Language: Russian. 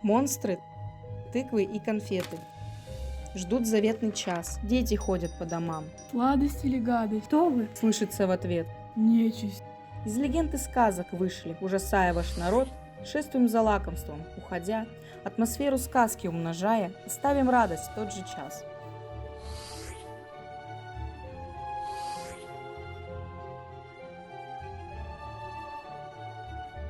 Монстры, тыквы и конфеты. Ждут заветный час. Дети ходят по домам. Сладость или гадость? Кто вы? Слышится в ответ. Нечисть. Из легенд и сказок вышли, ужасая ваш народ. Шествуем за лакомством, уходя, атмосферу сказки умножая, оставим радость в тот же час.